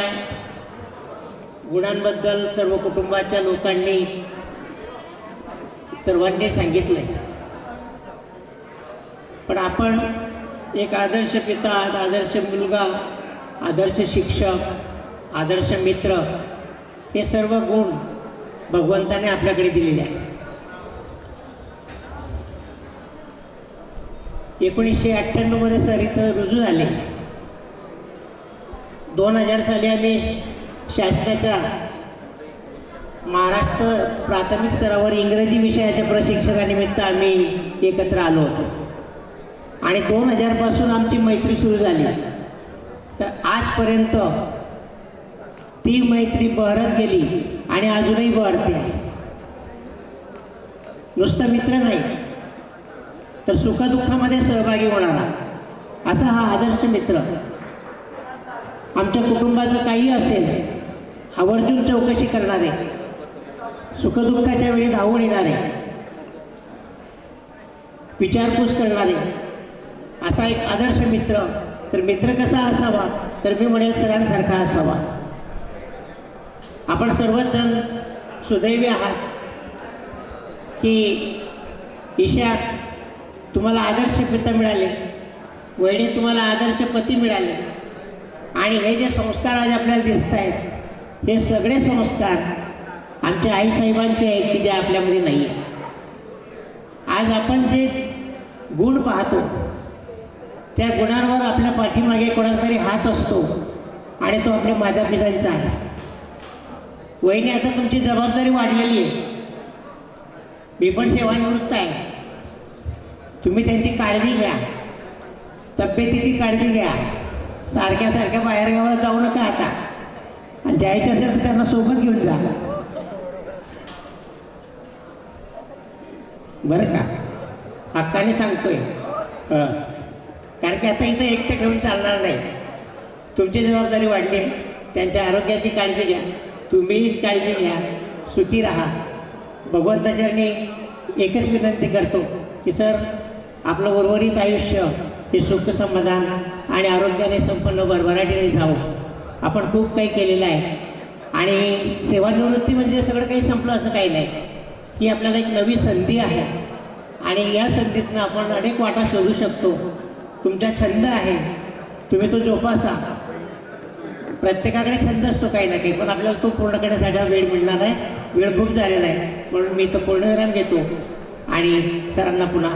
[SPEAKER 8] गुणांबद्दल सर्व कुटुंबाच्या लोकांनी सर्वांनी सांगितलंय, पण आपण एक आदर्श पिता, आदर्श मुलगा, आदर्श शिक्षक, आदर्श मित्र, हे सर्व गुण भगवंताने आपल्याकडे दिलेले आहे. 1998 मध्ये सर इथं रुजू झाले. 2000 साली आम्ही शासनाच्या महाराष्ट्र प्राथमिक स्तरावर इंग्रजी विषयाच्या प्रशिक्षणानिमित्त आम्ही एकत्र आलो होतो आणि 2000 पासून आमची मैत्री सुरू झाली. तर आजपर्यंत ती मैत्री बहरत गेली आणि अजूनही बहरते आहे. नुसतं मित्र नाही, तर सुखदुःखामध्ये सहभागी होणारा असा हा आदर्श मित्र. आमच्या कुटुंबाचं काही असेल आवर्जून चौकशी करणारे, सुखदुःखाच्या वेळी धावून येणारे, विचारपूस करणारे असा एक आदर्श मित्र. तर मित्र कसा असावा, तर मी म्हणेल सरांसारखा असावा. आपण सर्वच जण सुदैवी आहात की ईशा तुम्हाला आदर्श पिता मिळाले, वहिनी तुम्हाला आदर्श पती मिळाले, आणि हे जे संस्कार आज आपल्याला दिसत आहेत, हे सगळे संस्कार आमच्या आईसाहेबांचे आहेत की जे आपल्यामध्ये नाही आहे. आज आपण जे गुण पाहतो त्या गुणांवर आपल्या पाठीमागे कोणाचा तरी हात असतो आणि तो आपल्या मातापित्यांचा आहे. वहिनी, आता तुमची जबाबदारी वाढलेली आहे. मी पण सेवानिवृत्त आहे. तुम्ही त्यांची काळजी घ्या, तब्येतीची काळजी घ्या. सारख्या सारख्या बाहेरगावाला जाऊ नका आता, आणि जायचं असेल तर त्यांना सोबत घेऊन जा, बरं का. हक्काने सांगतोय. कारण की आता इथं एकटं ठेवून चालणार नाही. तुमची जबाबदारी वाढली आहे. त्यांच्या आरोग्याची काळजी घ्या, तुम्ही काळजी घ्या, सुखी राहा. भगवंताचरणी एकच विनंती करतो की सर, आपलं उर्वरित आयुष्य हे सुख समाधान आणि आरोग्याने संपन्न भरभराटीने जावं. आपण खूप काही केलेलं आहे आणि सेवानिवृत्ती म्हणजे सगळं काही संपलं असं काही नाही. ही आपल्याला एक नवी संधी आहे आणि या संधीतनं आपण अनेक वाटा शोधू शकतो. तुमचा छंद आहे, तुम्ही तो जोपासा. प्रत्येकाकडे छंद असतो काही ना काही, पण आपल्याला तो पूर्ण करण्यासाठी हा वेळ मिळणार आहे. वेळ खूप झालेला आहे, म्हणून मी तो पूर्णविराम घेतो आणि सरांना पुन्हा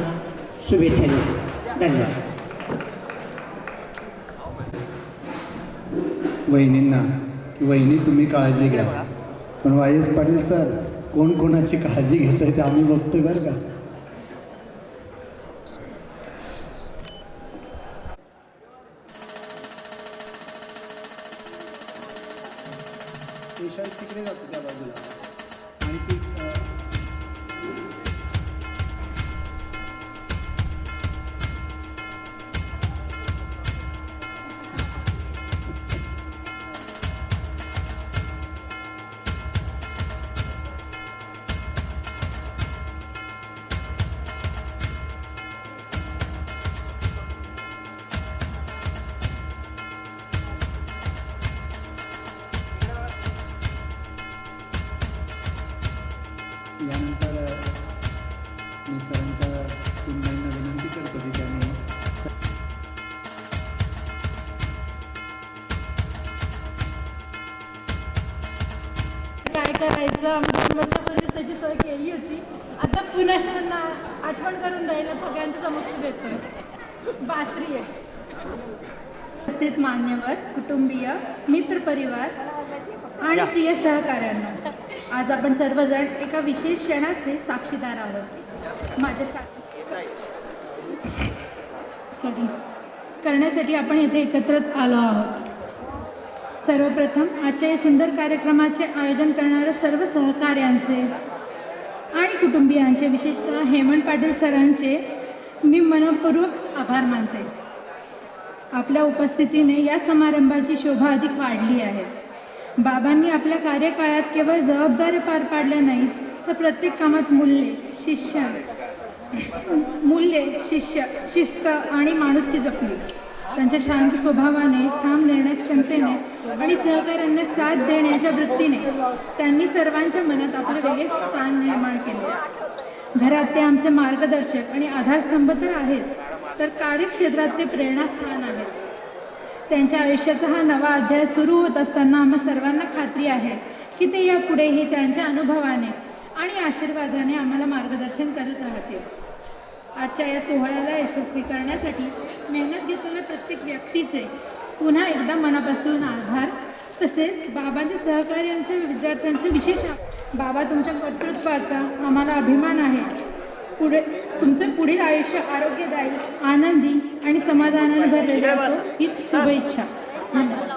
[SPEAKER 8] शुभेच्छा देतो. धन्यवाद.
[SPEAKER 1] वहिनींना की वहिनी तुम्ही काळजी घ्या, पण वाय एस पाटील सर कोण कोणाची काळजी घेत आहे ते आम्ही बघतोय बरं का. पेशंट तिकडे जातो त्या बाजूला आणि ती यानंतर मी सरांच्या सुनबाईंना विनंती करतो की त्यांनी
[SPEAKER 9] काय करायचं, आम्ही 2 वर्षापूर्वीच त्याची सोय केली होती. आता पुन्हा त्यांना आठवण करून द्यायला सगळ्यांच्या समक्ष देतोय. बासरी आहे.
[SPEAKER 10] उपस्थित मान्यवर, कुटुंबीय, मित्रपरिवार आणि प्रिय सहकाऱ्यांना, आज आपण सर्वजण एका विशेष क्षणाचे साक्षीदार आहोत. करण्यासाठी आपण येथे एकत्र आलो आहोत. सर्वप्रथम आजच्या या सुंदर कार्यक्रमाचे आयोजन करणाऱ्या सर्व सहकाऱ्यांचे आणि कुटुंबियांचे, विशेषतः हेमंत पाटील सरांचे मी मनपूर्वक आभार मानते. आपल्या उपस्थितीने या समारंभाची शोभा अधिक वाढली आहे. बाबांनी आपल्या कार्यकाळात केवळ जबाबदारी पार पाडल्या नाहीत, तर प्रत्येक कामात शिस्त आणि माणुसकी जपली. त्यांच्या शांत स्वभावाने, ठाम निर्णय क्षमतेने आणि सहकाऱ्यांना साथ देण्याच्या वृत्तीने त्यांनी सर्वांच्या मनात आपले वेगळे स्थान निर्माण केले. घरात ते आमचे मार्गदर्शक आणि आधारस्तंभ तर आहेच, तर कार्यक्षेत्रात ते प्रेरणास्थान आहेत. त्यांच्या आयुष्याचा हा नवा अध्याय सुरू होत असताना आम्हा सर्वांना खात्री आहे की ते यापुढेही त्यांच्या अनुभवाने आणि आशीर्वादाने आम्हाला मार्गदर्शन करत राहतील. आजच्या या सोहळ्याला यशस्वी करण्यासाठी मेहनत घेतलेल्या प्रत्येक व्यक्तीचे पुन्हा एकदा मनापासून आभार. तसेच बाबांच्या सहकार्यांचे, विद्यार्थ्यांचे विशेष बाबा, तुमच्या कर्तृत्वाचा आम्हाला अभिमान आहे. तुमचं पुढील आयुष्य आरोग्यदायी, आनंदी आणि समाधानाने भरलेले असो, हीच शुभेच्छा. धन्यवाद.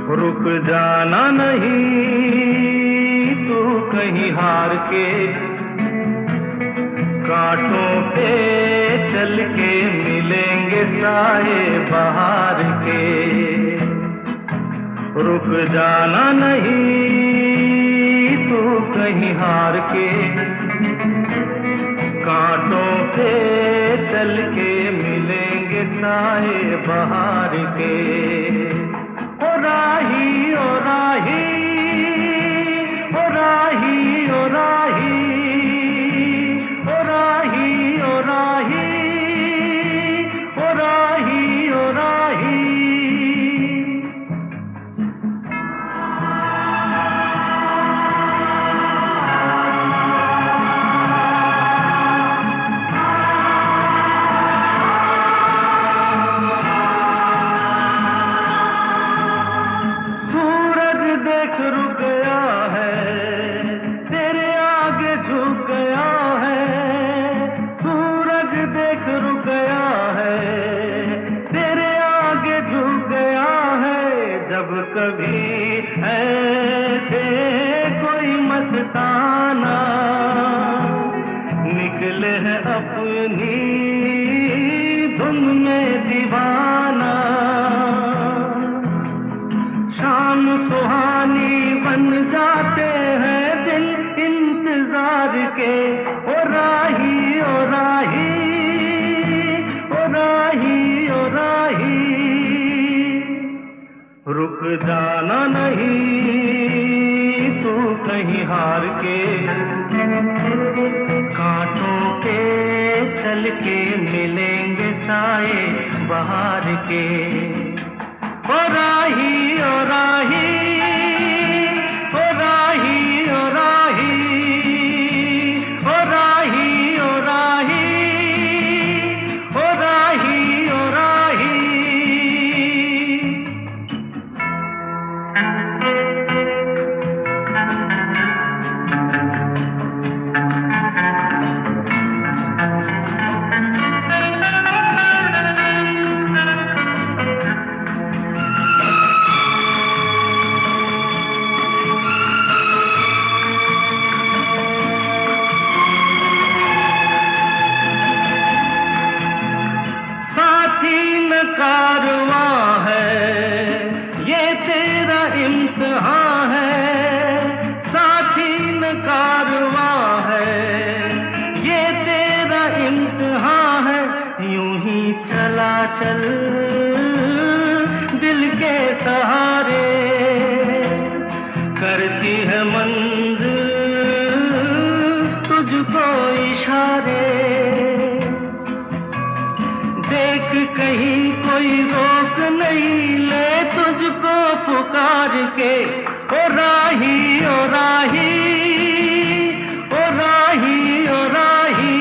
[SPEAKER 11] रुक जाना नहीं तू कहीं हार के, कांटों पे चल के मिलेंगे साए बहार के. रुक जाना नहीं तू कहीं हार के, कांटों पे चल के मिलेंगे साए बहार के. ओ राही ओ राही ओ राही ओ राही ओ राही ओ राही ओ राही ओ राही. सूरज ऐसे कोई मस्ताना, निकले है अपनी धुन में दीवाना। शाम सुहानी बन जाते हैं दिन इंतजार के, ओ राही ओ राही ओ राही ओ राही। रुक जाना नहीं तू कहीं हार के, कांटों पे चल के मिलेंगे साए बहार के। ओ राही ओ राही ओ राही ओ राही ओ राही ओ राही ओ राही ओ राही। कारवां है ये तेरा इम्तिहान है, साथी न कारवां है ये तेरा इम्तिहान है। यूं ही चला चल दिल के सहारे, करती है मंजिल तुझको इशारे। देख कहीं कोई रोक नहीं ले तुझको पुकार के, ओ राही ओ राही ओ राही ओ राही।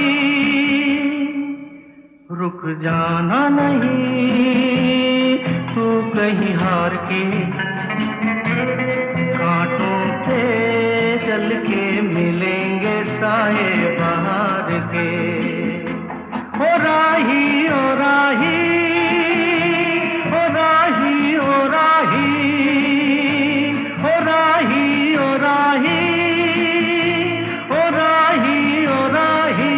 [SPEAKER 11] रुक जाना नहीं तू कहीं हार के, कांटों पे चल के मिलेंगे साए बहार के। ओ राही ओ राही ओ राही ओ राही ओ राही ओ राही ओ राही ओ राही।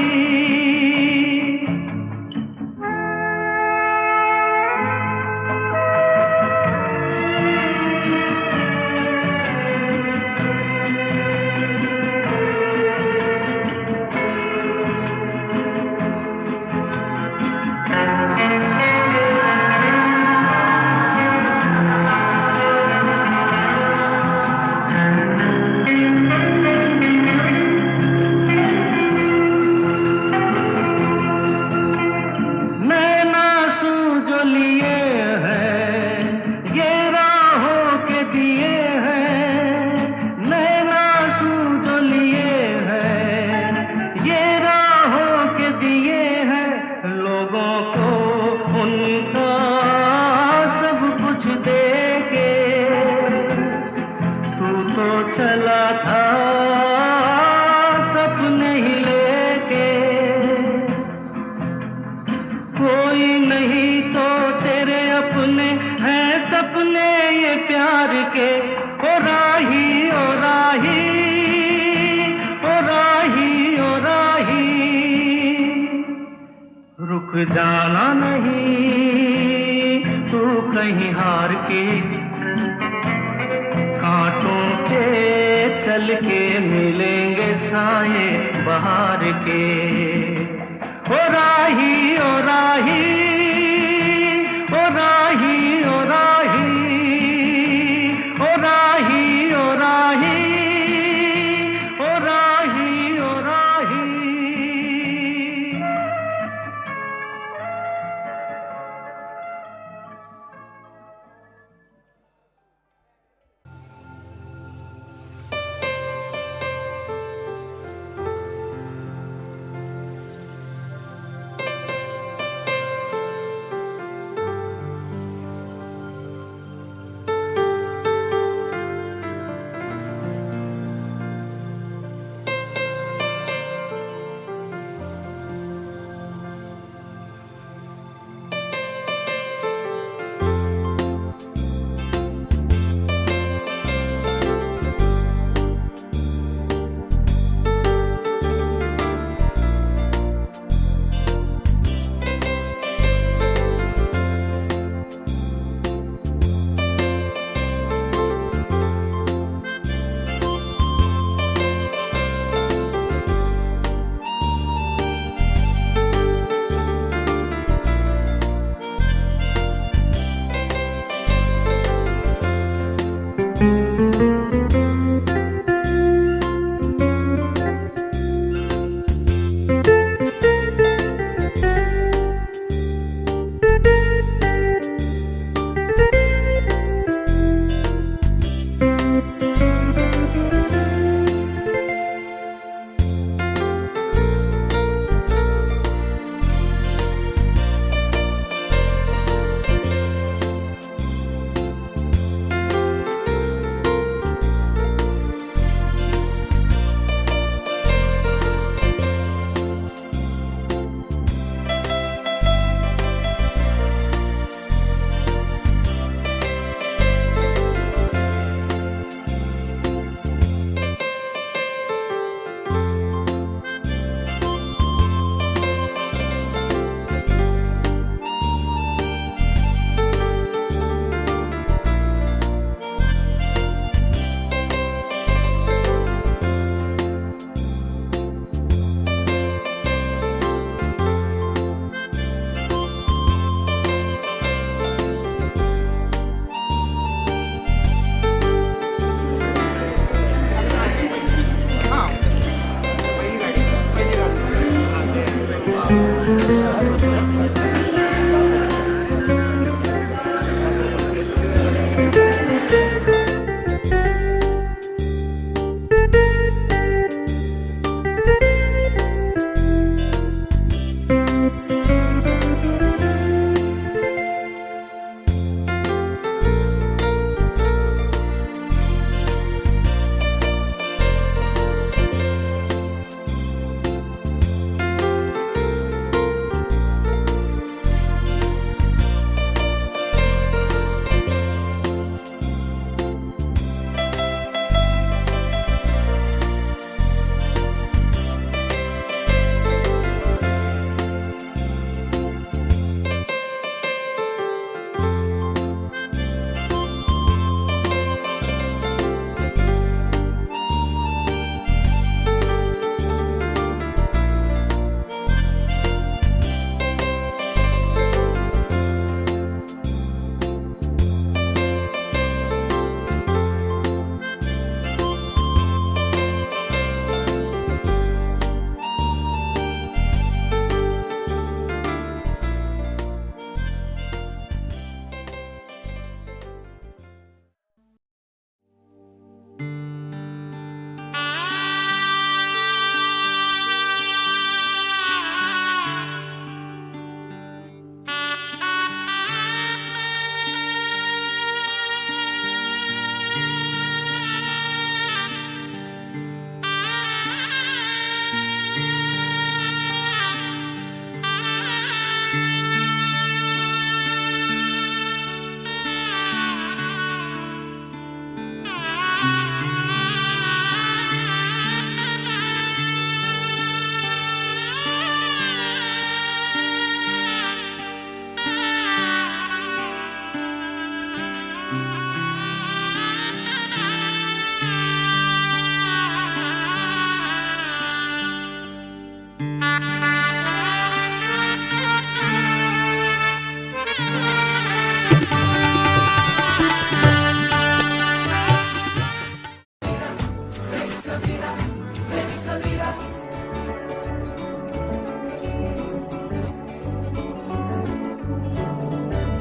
[SPEAKER 11] चला था सपने ही लेके, कोई नहीं तो तेरे अपने हैं सपने ये प्यार के। ओ राही ओ राही ओ राही ओ राही। रुक जाना नहीं तू कहीं हार के, कांटों पे चल के मिलेंगे साए बहार के। ओ राही ओ राही ओ राही ओ राही ओ राही ओ राही ओ राही ओ राही।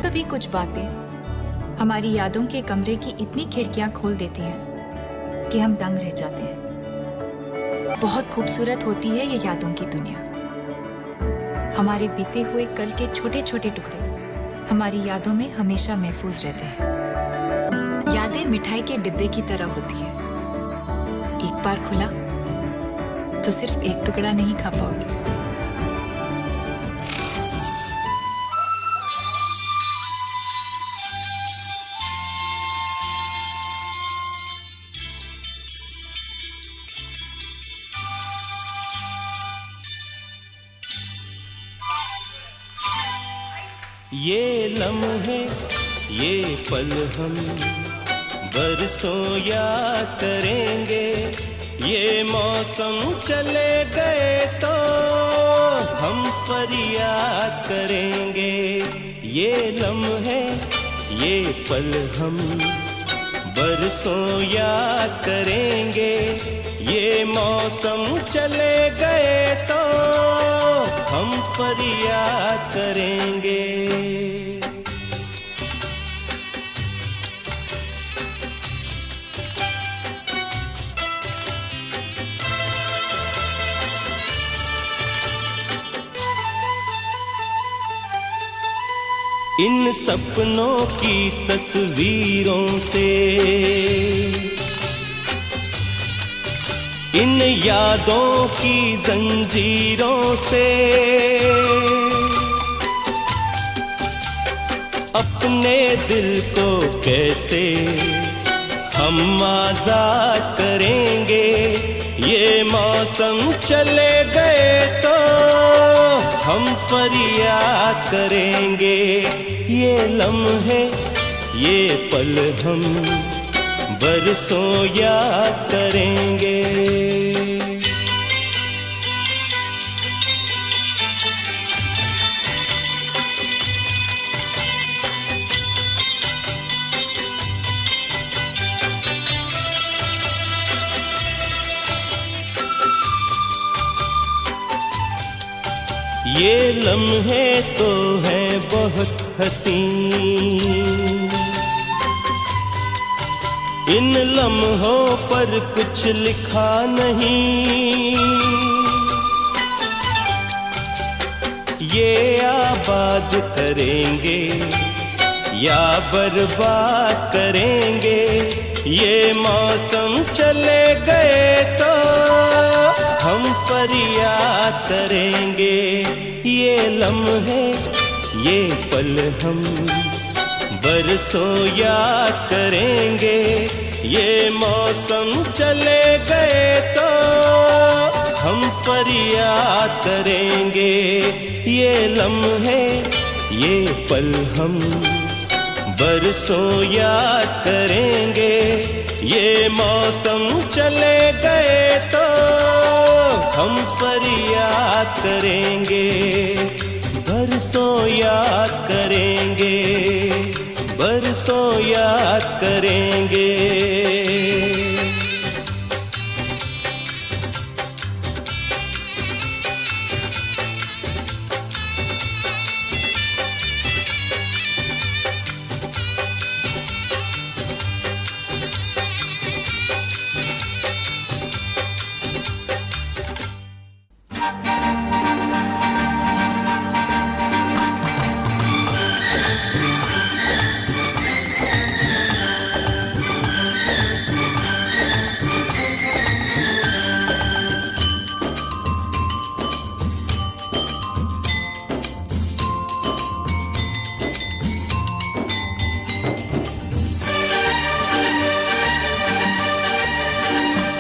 [SPEAKER 12] कभी कुछ बातें हमारी यादों के कमरे की इतनी खिड़कियां खोल देती हैं कि हम दंग रह जाते हैं। बहुत खूबसूरत होती है ये यादों की दुनिया। हमारे बीते हुए कल के छोटे छोटे टुकड़े हमारी यादों में हमेशा महफूज रहते हैं। यादें मिठाई के डिब्बे की तरह होती है, एक बार खुला तो सिर्फ एक टुकड़ा नहीं खा पाओगे।
[SPEAKER 11] ये लम्हे ये पल हम बरसों याद करेंगे, ये मौसम चले गए तो हम फरियाद करेंगे। ये लम्हे ये पल हम बरसों याद करेंगे, ये मौसम चले गए तो हम फरियाद करेंगे। इन सपनों की तस्वीरों से, इन यादों की जंजीरों से अपने दिल को कैसे हम आजाद करेंगे। ये मौसम चले गए तो हम फरियाद करेंगे। ये लम्हे ये पल हम बरसों याद करेंगे। ये लम्हे तो हैं बहुत हसीन, इन लम्हों पर कुछ लिखा नहीं। ये आबाद करेंगे या बर्बाद करेंगे, ये मौसम चले गए तो हम फरियाद करेंगे। ये लम्हे ये पल हम बरसों याद करेंगे, ये मौसम चले गए तो हम फरियाद करेंगे। ये लम्हे ये पल हम बरसों याद करेंगे, ये मौसम चले गए तो हम फरियाद करेंगे। बरसों याद करेंगे, बरसों याद करेंगे।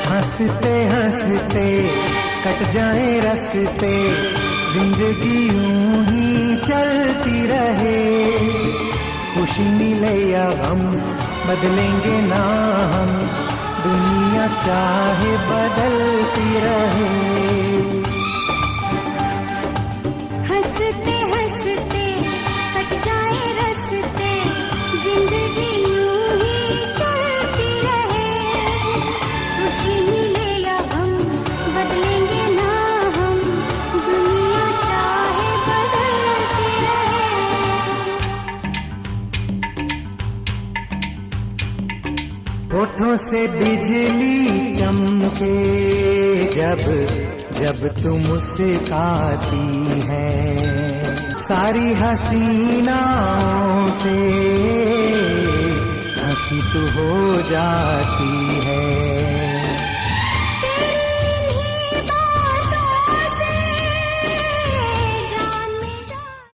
[SPEAKER 13] हंसते हंसते कट जाए रस्ते, जिंदगी यूं ही चलती रहे। खुशी मिले या गम बदलेंगे ना हम, दुनिया चाहे बदलती रहे।
[SPEAKER 14] हंसते हंसते कट जाए रस्ते, जिंदगी यूं ही चलती रहे। खुशी मिले या
[SPEAKER 13] से बिजली चमके, जब जब तुम मुस्काती है, सारी हसीनाओं से हंसी तो हो जाती है।